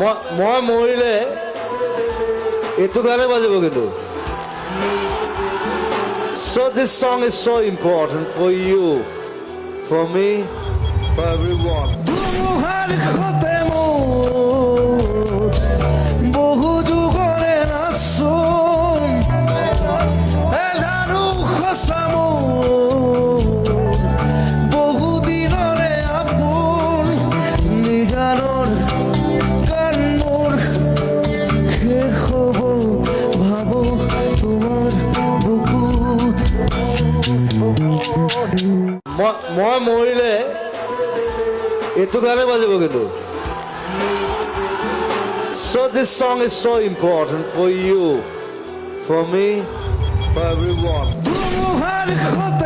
মই মৰিলে এইটো গানে বাজিব কিন্তু So this song is so important for you, for me, for everyone. ধুমুহাৰ সতে মোৰ বহু যুগৰে নাচোন এলানো সঁচা মোৰ বহু দিনৰে আপোন নিজানৰ গান মোৰ শেষ হ'ব ভাবো তোমাৰ বুকুত মই মৰিলে এইটো গানে বাজিব কিন্তু So this song is so important for you, for me, for everyone. ধুমুহাৰ সতে